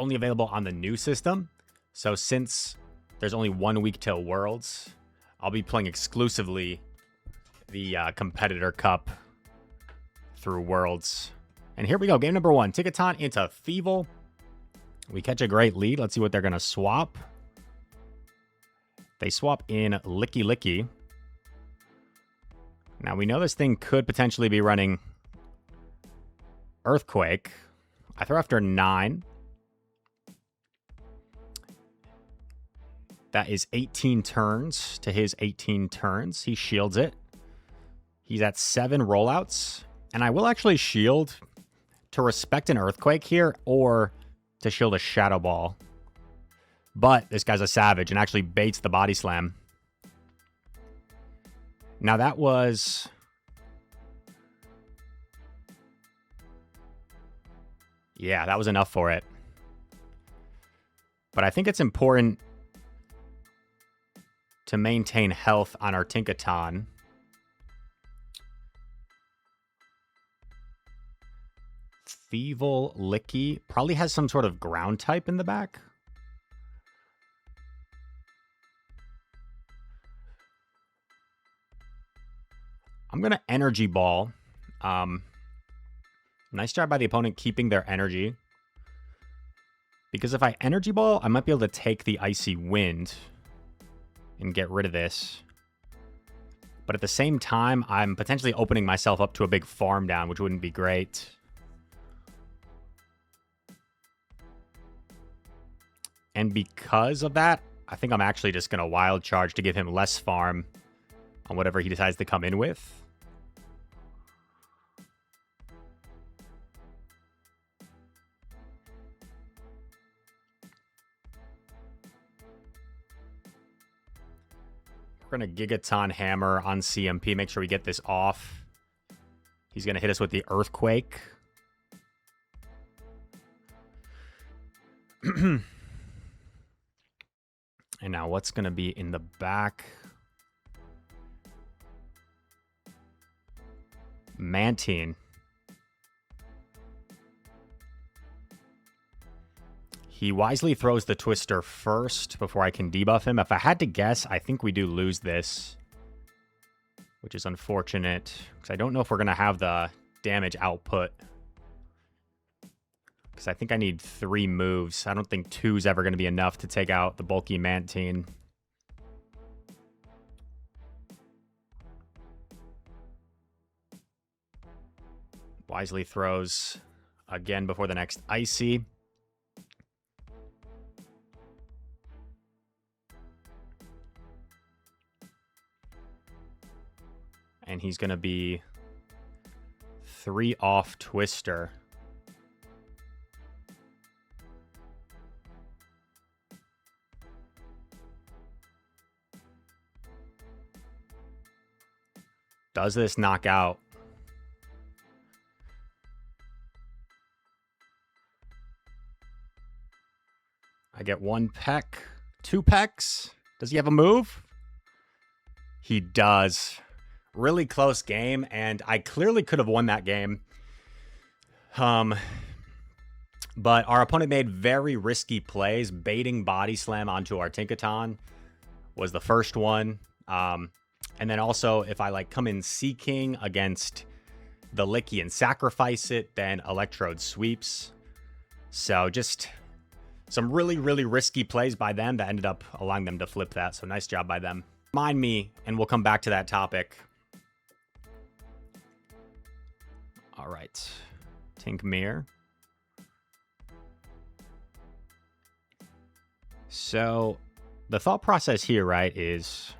only available on the new system. So since there's only 1 week till Worlds, I'll be playing exclusively the Competitor Cup through Worlds. And here we go. Game number 1. Tinkaton into Thievel. We catch a great lead. Let's see what they're going to swap. They swap in Licky Licky. Now, we know this thing could potentially be running Earthquake. I throw after 9. That is 18 turns to his 18 turns. He shields it. He's at 7 rollouts. And I will actually shield to respect an Earthquake here or to shield a Shadow Ball. But this guy's a savage and actually baits the Body Slam. Now that was... yeah, that was enough for it. But I think it's important to maintain health on our Tinkaton. Thievel Licky probably has some sort of ground type in the back. I'm going to Energy Ball. Nice job by the opponent keeping their energy. Because if I Energy Ball, I might be able to take the Icy Wind and get rid of this. But at the same time, I'm potentially opening myself up to a big farm down, which wouldn't be great. And because of that, I think I'm actually just going to Wild Charge to give him less farm on whatever he decides to come in with. We're going to Gigaton Hammer on CMP. Make sure we get this off. He's going to hit us with the Earthquake. And now what's going to be in the back? Mantine. He wisely throws the Twister first before I can debuff him. If I had to guess, I think we do lose this, which is unfortunate because I don't know if we're going to have the damage output. Because I think I need 3 moves. I don't think 2 is ever going to be enough to take out the bulky Mantine. Wisely throws again before the next Icy. And he's going to be 3 off Twister. Does this knock out? I get 1 peck, 2 pecks. Does he have a move? He does. Really close game, and I clearly could have won that game. But our opponent made very risky plays. Baiting Body Slam onto our Tinkaton was the first one. And then also, if I like come in Seeking against the Licky and sacrifice it, then Electrode sweeps. So just some really, really risky plays by them that ended up allowing them to flip that. So nice job by them. Mind me, and we'll come back to that topic. All right. Tinkmere. So the thought process here, right, is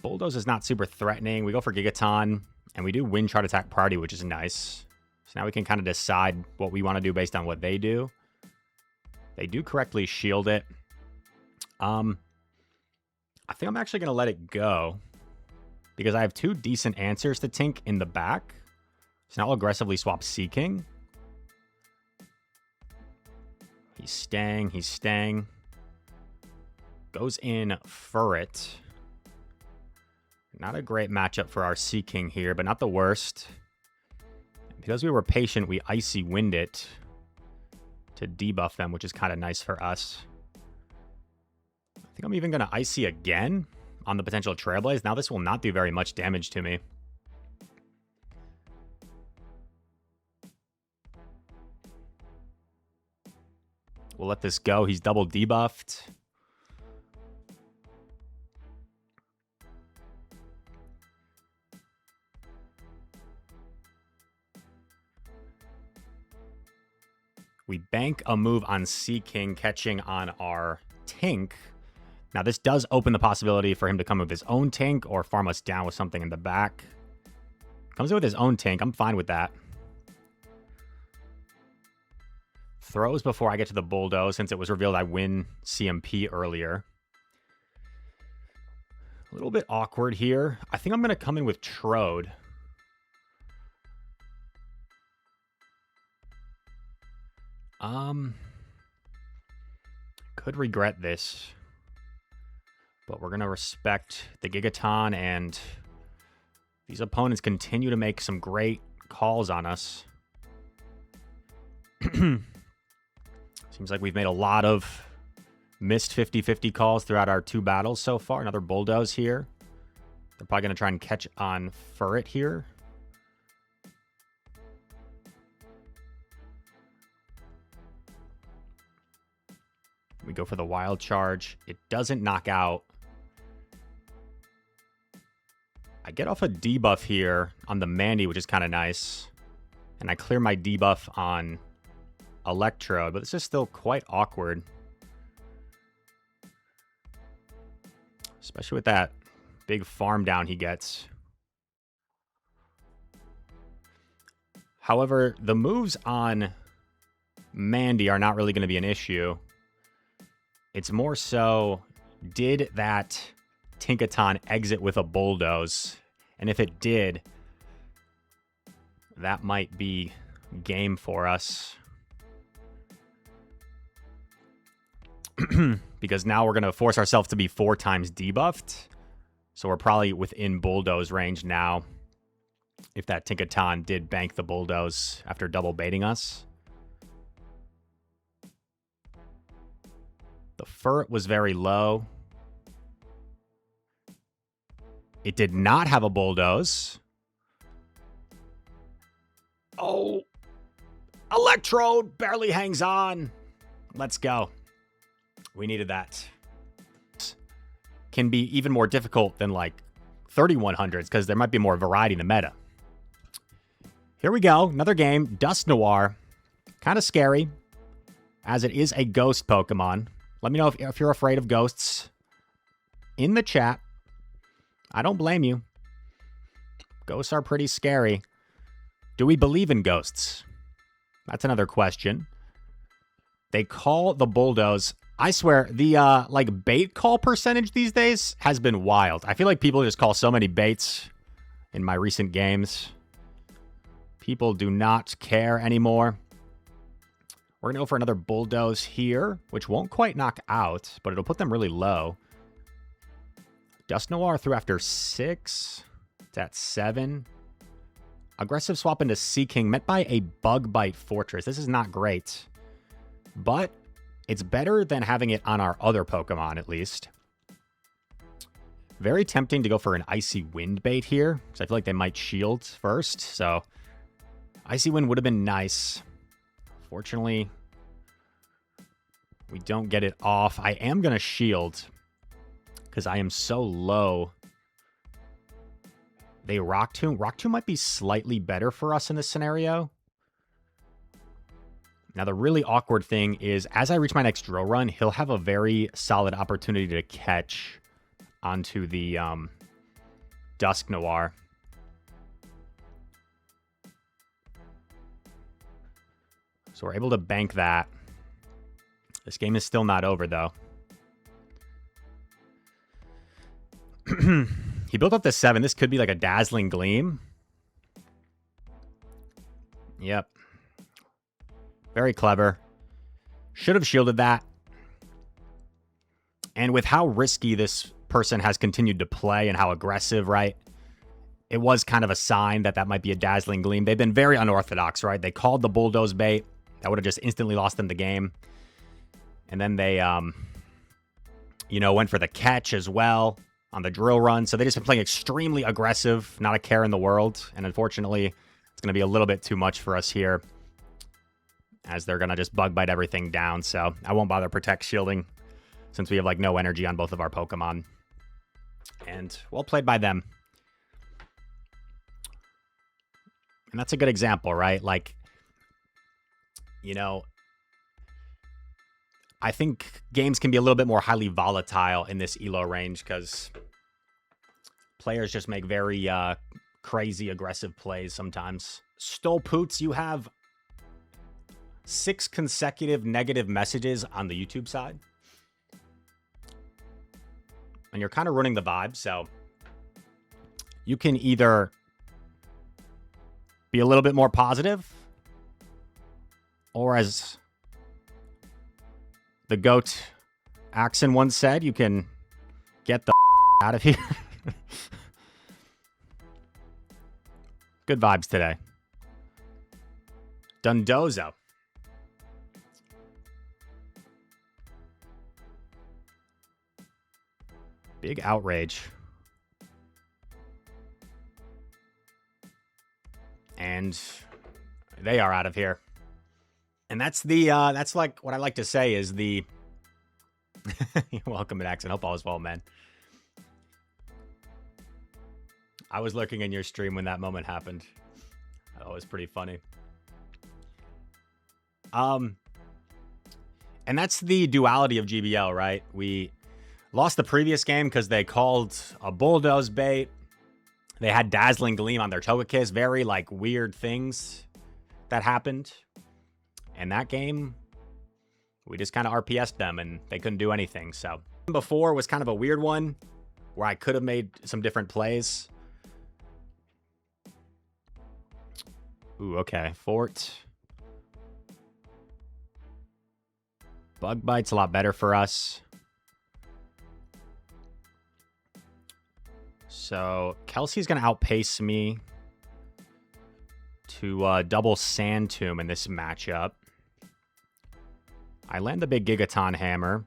Bulldoze is not super threatening. We go for Gigaton, and we do Wind Chart Attack Priority, which is nice. So now we can kind of decide what we want to do based on what they do. They do correctly shield it. I think I'm actually going to let it go because I have 2 decent answers to Tink in the back. So now I'll aggressively swap Seeking. He's staying. He's staying. Goes in Furret. Not a great matchup for our Seeking here, but not the worst. Because we were patient, we Icy Wind it. to debuff them, which is kind of nice for us. I think I'm even going to Icy again on the potential Trailblaze. Now this will not do very much damage to me. We'll let this go. He's double debuffed. We bank a move on Sea King, catching on our Tink. Now, this does open the possibility for him to come with his own Tink or farm us down with something in the back. Comes in with his own Tink. I'm fine with that. Throws before I get to the Bulldoze, since it was revealed I win CMP earlier. A little bit awkward here. I think I'm going to come in with Trode. Could regret this, but we're going to respect the Gigaton, and these opponents continue to make some great calls on us. Seems like we've made a lot of missed 50-50 calls throughout our 2 battles so far. Another Bulldoze here. They're probably going to try and catch on Furret here. We go for the Wild Charge. It doesn't knock out. I get off a debuff here on the Mandy, which is kind of nice. And I clear my debuff on Electrode, but this is still quite awkward. Especially with that big farm down he gets. However, the moves on Mandy are not really going to be an issue. It's more so, did that Tinkaton exit with a Bulldoze? And if it did, that might be game for us. Because now we're going to force ourselves to be 4 times debuffed. So we're probably within Bulldoze range now. If that Tinkaton did bank the Bulldoze after double baiting us. The Furret was very low. It did not have a Bulldoze. Oh. Electrode barely hangs on. Let's go. We needed that. Can be even more difficult than like 3100s because there might be more variety in the meta. Here we go. Another game. Dusknoir. Kind of scary, as it is a ghost Pokemon. Let me know if you're afraid of ghosts in the chat. I don't blame you. Ghosts are pretty scary. Do we believe in ghosts? That's another question. They call the Bulldoze. I swear, the like bait call percentage these days has been wild. I feel like people just call so many baits in my recent games. People do not care anymore. We're going to go for another Bulldoze here, which won't quite knock out, but it'll put them really low. Dusknoir through after 6. It's at 7. Aggressive swap into Sea King, met by a Bug Bite Fortress. This is not great, but it's better than having it on our other Pokemon, at least. Very tempting to go for an Icy Wind bait here, because I feel like they might shield first, so Icy Wind would have been nice. Fortunately, we don't get it off. I am going to shield because I am so low. They Rock Tomb. Rock Tomb might be slightly better for us in this scenario. Now, the really awkward thing is, as I reach my next drill run, he'll have a very solid opportunity to catch onto the Dusknoir. So we're able to bank that. This game is still not over, though. He built up to 7. This could be like a Dazzling Gleam. Yep. Very clever. Should have shielded that. And with how risky this person has continued to play and how aggressive, right? It was kind of a sign that that might be a Dazzling Gleam. They've been very unorthodox, right? They called the Bulldoze bait. That would have just instantly lost them the game. And then they, went for the catch as well on the drill run. So they just been playing extremely aggressive, not a care in the world. And unfortunately, it's going to be a little bit too much for us here, as they're going to just bug bite everything down. So I won't bother protect shielding since we have like no energy on both of our Pokemon. And well played by them. And that's a good example, right? Like, I think games can be a little bit more highly volatile in this ELO range because players just make very crazy, aggressive plays sometimes. Stolpoots, you have 6 consecutive negative messages on the YouTube side. And you're kind of ruining the vibe, so you can either be a little bit more positive, or as the GOAT Axon once said, you can get the out of here. Good vibes today. Dundozo. Big outrage. And they are out of here. And that's that's like what I like to say is the You're welcome, Max, and hope all is well, man. I was lurking in your stream when that moment happened. That was pretty funny. And that's the duality of GBL, right? We lost the previous game because they called a bulldoze bait. They had Dazzling Gleam on their Togekiss. Very, like, weird things that happened. And that game, we just kind of RPS'd them, and they couldn't do anything. So, before was kind of a weird one, where I could have made some different plays. Ooh, okay. Fort. Bug Bite's a lot better for us. So, Kelsey's going to outpace me to double Sand Tomb in this matchup. I land the big Gigaton Hammer.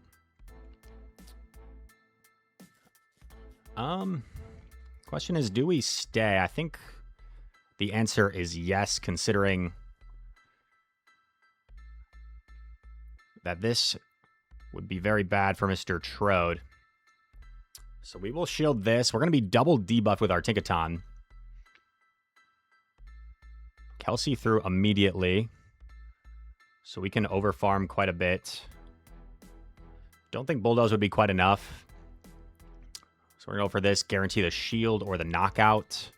Question is, do we stay? I think the answer is yes, considering that this would be very bad for Mr. Trode. So we will shield this. We're going to be double debuffed with our Tinkaton. Kelsey through immediately. So we can overfarm quite a bit. Don't think Bulldoze would be quite enough. So we're going to go for this. Guarantee the shield or the knockout.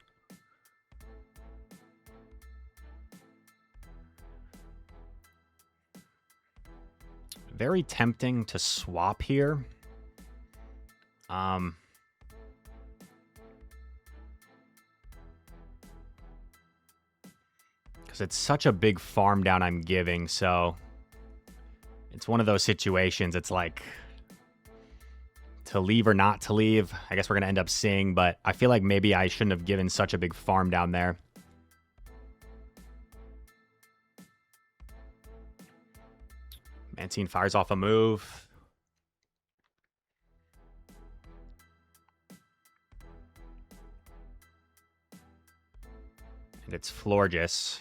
Very tempting to swap here. Because it's such a big farm down I'm giving, so it's one of those situations. It's like to leave or not to leave. I guess we're going to end up seeing, but I feel like maybe I shouldn't have given such a big farm down there. Mantine fires off a move. And it's Florges.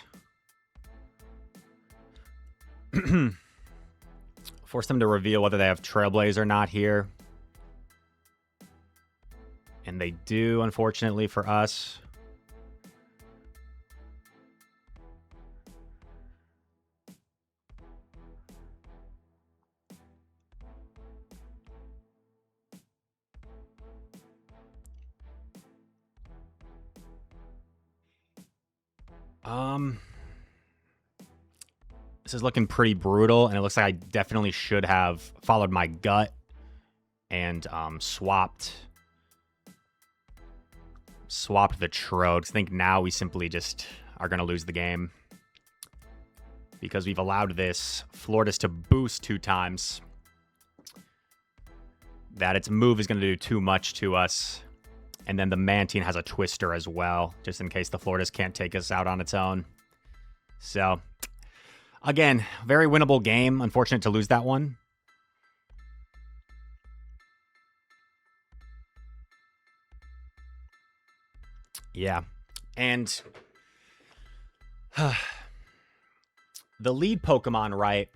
Force them to reveal whether they have Trailblaze or not here. And they do, unfortunately for us. This is looking pretty brutal, and it looks like I definitely should have followed my gut and swapped the Trode. I think now we simply just are going to lose the game because we've allowed this Florges to boost 2 times. That its move is going to do too much to us. And then the Mantine has a Twister as well, just in case the Florges can't take us out on its own. So, Again, very winnable game. Unfortunate to lose that one. Yeah. And the lead Pokemon, right,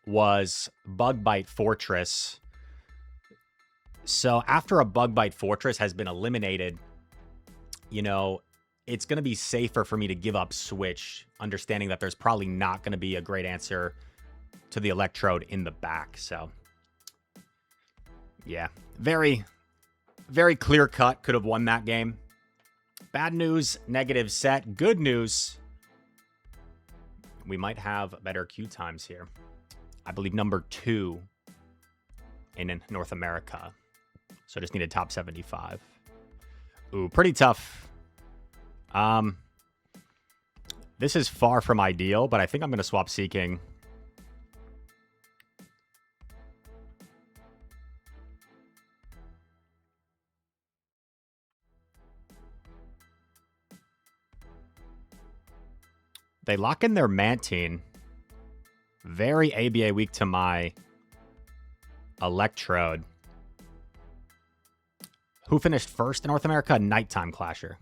was Bug Bite Fortress. So after a Bug Bite Fortress has been eliminated, you know, it's going to be safer for me to give up Switch, understanding that there's probably not going to be a great answer to the Electrode in the back. So, yeah, very, very clear cut. Could have won that game. Bad news, negative set. Good news, we might have better queue times here. I believe number 2 in North America. So just needed top 75. Ooh, pretty tough. This is far from ideal, but I think I'm going to swap Seeking. They lock in their Mantine. Very ABA weak to my Electrode. Who finished first in North America? Nighttime Clasher.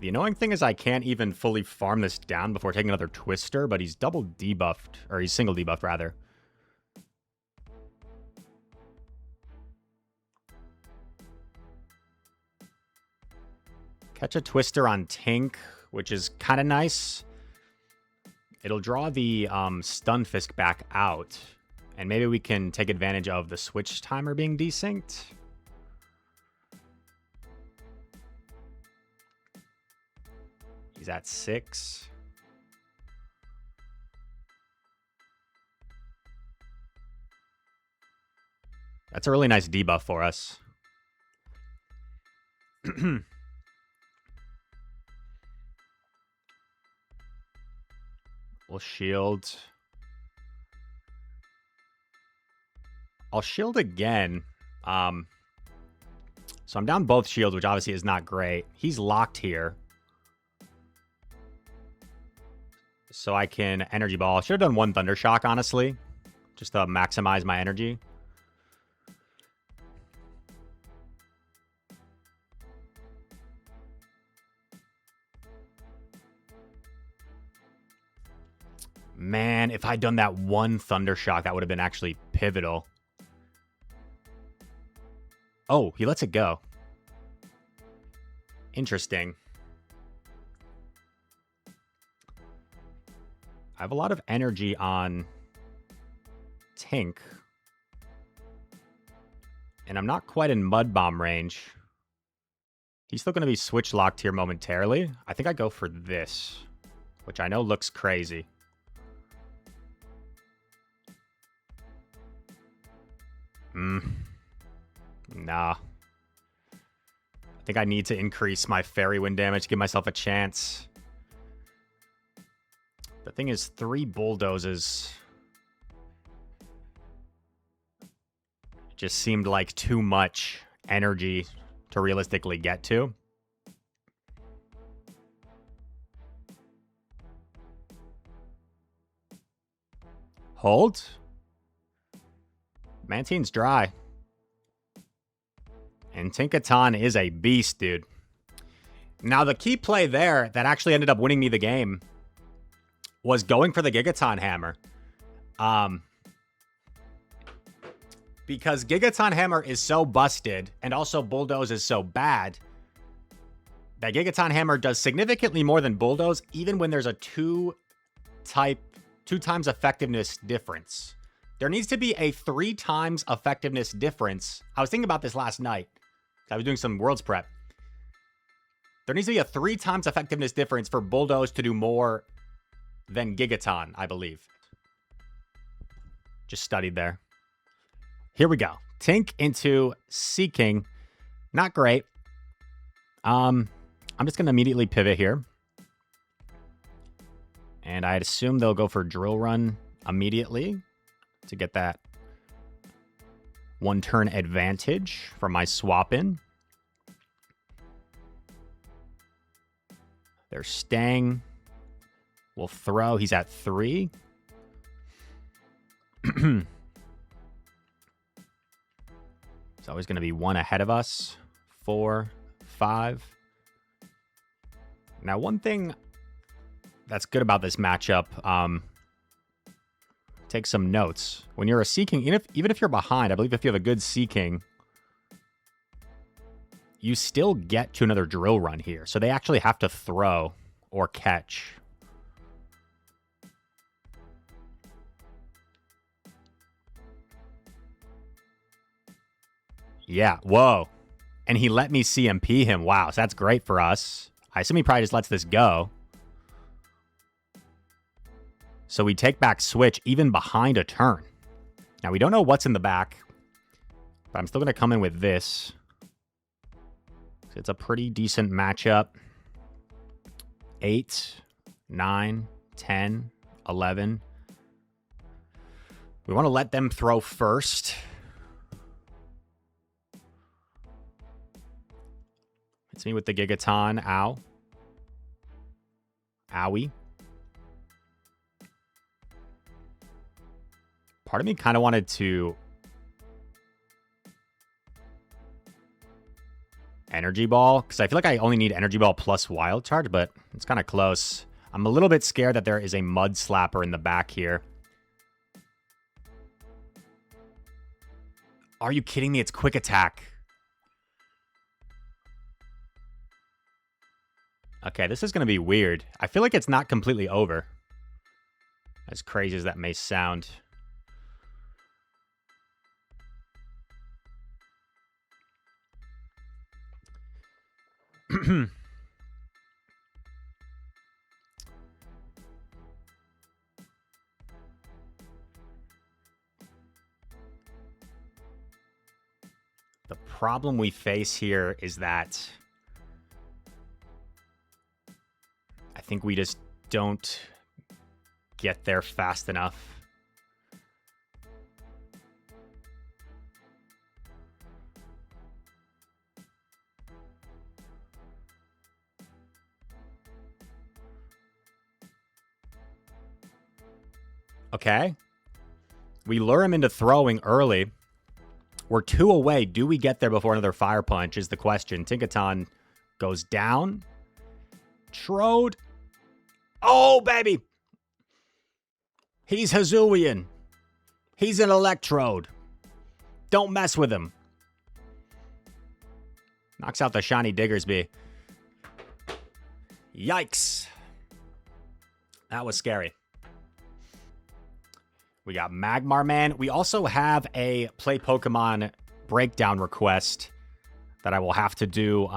The annoying thing is I can't even fully farm this down before taking another Twister, but he's double debuffed, or he's single debuffed, rather. Catch a Twister on Tink, which is kind of nice. It'll draw the Stunfisk back out, and maybe we can take advantage of the Switch timer being desynced. He's at 6. That's a really nice debuff for us. We'll shield. I'll shield again. So I'm down both shields, which obviously is not great. He's locked here. So I can Energy Ball. I should have done one Thunder Shock, honestly, just to maximize my energy. Man, if I'd done that one Thunder Shock, that would have been actually pivotal. Oh, he lets it go. Interesting. I have a lot of energy on Tink. And I'm not quite in Mud Bomb range. He's still going to be switch locked here momentarily. I think I go for this, which I know looks crazy. Nah. I think I need to increase my Fairy Wind damage to give myself a chance. The thing is, 3 Bulldozes just seemed like too much energy to realistically get to. Hold. Mantine's dry. And Tinkaton is a beast, dude. Now, the key play there that actually ended up winning me the game was going for the Gigaton Hammer. Because Gigaton Hammer is so busted, and also Bulldoze is so bad, that Gigaton Hammer does significantly more than Bulldoze, even when there's a 2 times effectiveness difference. There needs to be a 3 times effectiveness difference. I was thinking about this last night. I was doing some Worlds prep. There needs to be a 3 times effectiveness difference for Bulldoze to do more than Gigaton, I believe. Just studied there. Here we go. Tink into Seeking. Not great. I'm just going to immediately pivot here. And I'd assume they'll go for Drill Run immediately to get that 1 turn advantage from my swap in. They're staying. We'll throw. He's at 3. It's always going to be 1 ahead of us. 4, 5. Now, one thing that's good about this matchup, take some notes. When you're a Sea King, even if you're behind, I believe if you have a good Sea King, you still get to another drill run here. So they actually have to throw or catch. Yeah, whoa. And he let me CMP him. Wow, so that's great for us. I assume he probably just lets this go. So we take back switch even behind a turn. Now, we don't know what's in the back, but I'm still going to come in with this. It's a pretty decent matchup. 8, 9, 10, 11. We want to let them throw first. It's me with the Gigaton. Ow. Owie. Part of me kind of wanted to Energy Ball, because I feel like I only need Energy Ball plus Wild Charge, but it's kind of close. I'm a little bit scared that there is a Mud Slapper in the back here. Are you kidding me? It's Quick Attack. Okay, this is going to be weird. I feel like it's not completely over. As crazy as that may sound. The problem we face here is that I think we just don't get there fast enough. Okay. We lure him into throwing early. We're 2 away. Do we get there before another Fire Punch is the question. Tinkaton goes down. Trode. Oh, baby. He's Huian. He's an Electrode. Don't mess with him. Knocks out the shiny Diggersby. Yikes. That was scary. We got Magmar Man. We also have a Play Pokemon breakdown request that I will have to do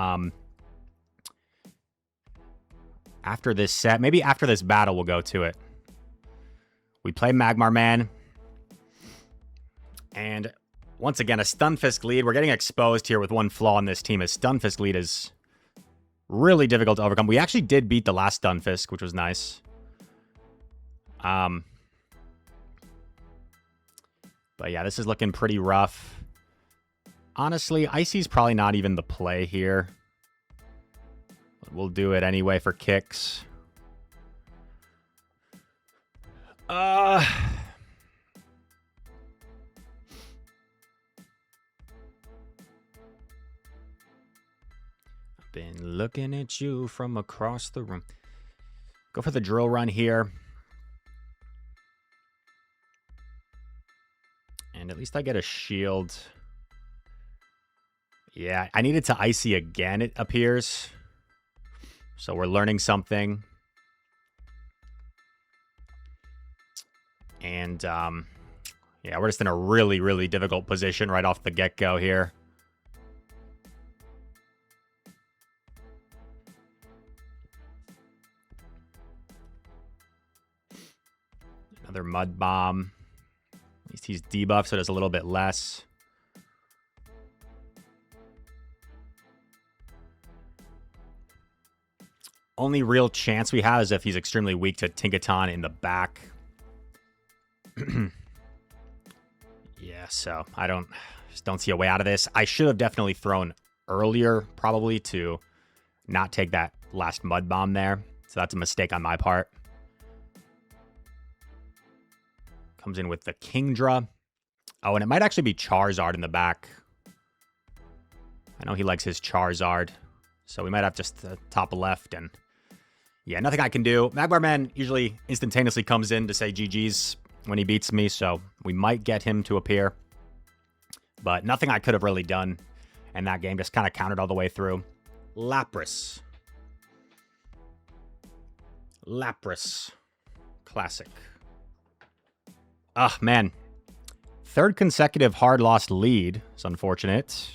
after this set. Maybe after this battle we'll go to it. We play Magmar Man. And once again, a Stunfisk lead. We're getting exposed here with one flaw in this team. A Stunfisk lead is really difficult to overcome. We actually did beat the last Stunfisk, which was nice. But yeah, this is looking pretty rough. Honestly, Icy's probably not even the play here. But we'll do it anyway for kicks. Been looking at you from across the room. Go for the drill run here. And at least I get a shield. Yeah, I needed to Icy again, it appears. So we're learning something. And, yeah, we're just in a really, really difficult position right off the get-go here. Another Mud Bomb. At least he's debuffed, so it does a little bit less. Only real chance we have is if he's extremely weak to Tinkaton in the back. Yeah, so I just don't see a way out of this. I should have definitely thrown earlier, probably, to not take that last mud bomb there. So that's a mistake on my part. Comes in with the Kingdra. Oh, and it might actually be Charizard in the back. I know he likes his Charizard. So we might have just the top left. And yeah, nothing I can do. Magmar Man usually instantaneously comes in to say GG's when he beats me. So we might get him to appear. But nothing I could have really done. And that game just kind of countered all the way through. Lapras. Lapras. Classic. Ah, man. Third consecutive hard lost lead. It's unfortunate.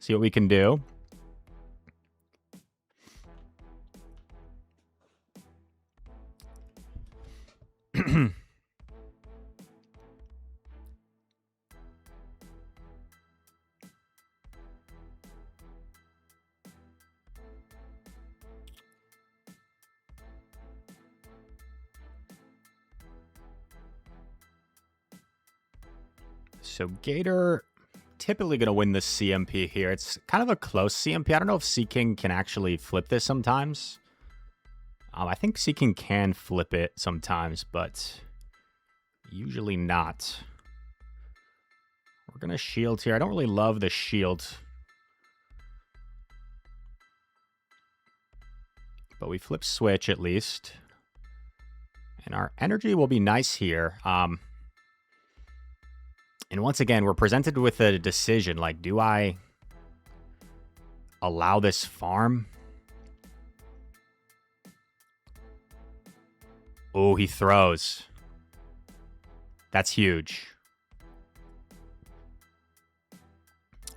See what we can do. So Gator typically going to win this CMP here. It's kind of a close CMP. I don't know if Seaking can actually flip this sometimes. I think Seaking can flip it sometimes, but usually not. We're going to shield here. I don't really love the shield. But we flip switch at least. And our energy will be nice here. And once again, we're presented with a decision. Like, do I allow this farm? Oh, he throws. That's huge.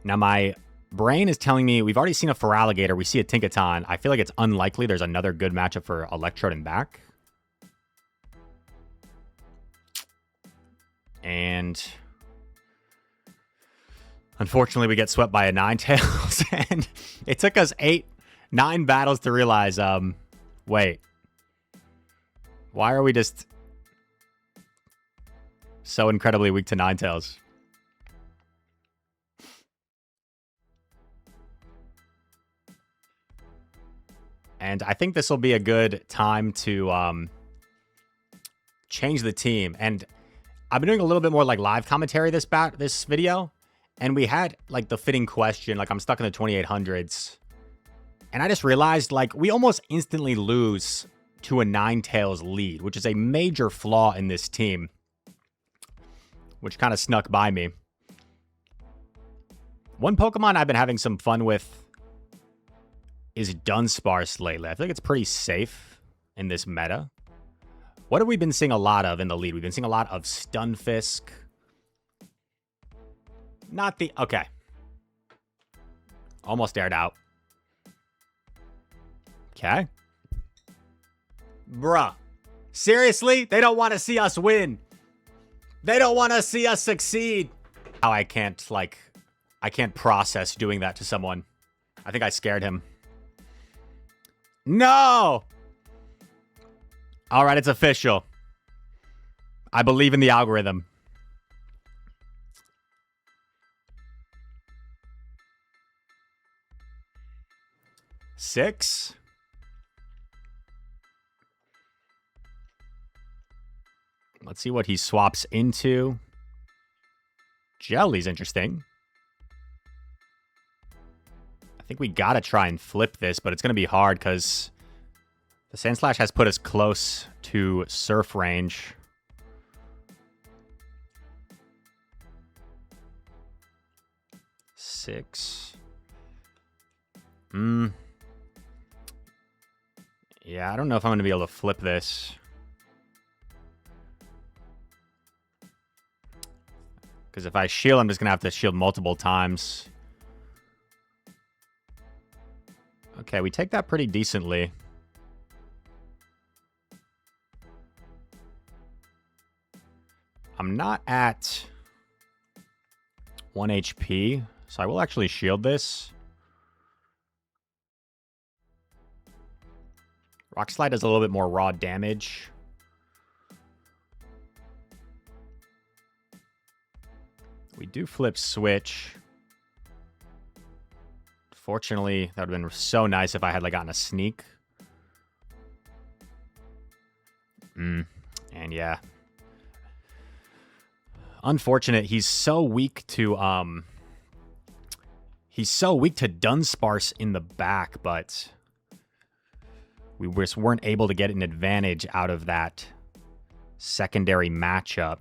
Now, my brain is telling me we've already seen a Feraligatr. We see a Tinkaton. I feel like it's unlikely there's another good matchup for Electrode and back. And unfortunately, we get swept by a Ninetales. And it took us 9 battles to realize, wait. Why are we just so incredibly weak to Ninetales? And I think this will be a good time to change the team. And I've been doing a little bit more like live commentary this video. And we had like the fitting question, like I'm stuck in the 2800s. And I just realized like we almost instantly lose to a Ninetales lead, which is a major flaw in this team, which kind of snuck by me. One Pokemon I've been having some fun with is Dunsparce lately. I feel like it's pretty safe in this meta. What have we been seeing a lot of in the lead? We've been seeing a lot of Stunfisk. Not the... Okay. Almost aired out. Okay. Bruh. Seriously? They don't want to see us win. They don't want to see us succeed. Oh, I can't process doing that to someone. I think I scared him. No! All right, it's official. I believe in the algorithm. Six. Let's see what he swaps into. Jelly's interesting. I think we gotta try and flip this, but it's gonna be hard because the Sandslash has put us close to Surf range. Six. Yeah, I don't know if I'm going to be able to flip this. Because if I shield, I'm just going to have to shield multiple times. Okay, we take that pretty decently. I'm not at 1 HP, so I will actually shield this. Rock Slide does a little bit more raw damage. We do flip Switch. Fortunately, that would have been so nice if I had like gotten a sneak. And yeah. Unfortunate. He's so weak to Dunsparce in the back, but we just weren't able to get an advantage out of that secondary matchup.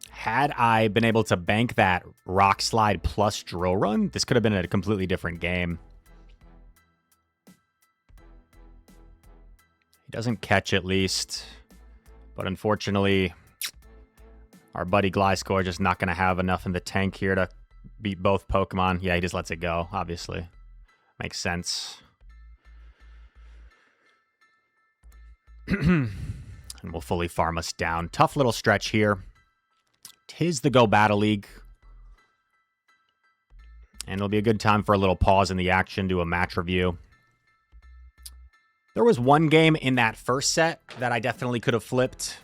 Had I been able to bank that Rock Slide plus Drill Run, this could have been a completely different game. He doesn't catch at least. But unfortunately, our buddy Gliscor just not going to have enough in the tank here to beat both Pokemon. Yeah, he just lets it go, obviously. Makes sense. And we'll fully farm us down. Tough little stretch here. 'Tis the Go Battle League. And it'll be a good time for a little pause in the action, do a match review. There was one game in that first set that I definitely could have flipped.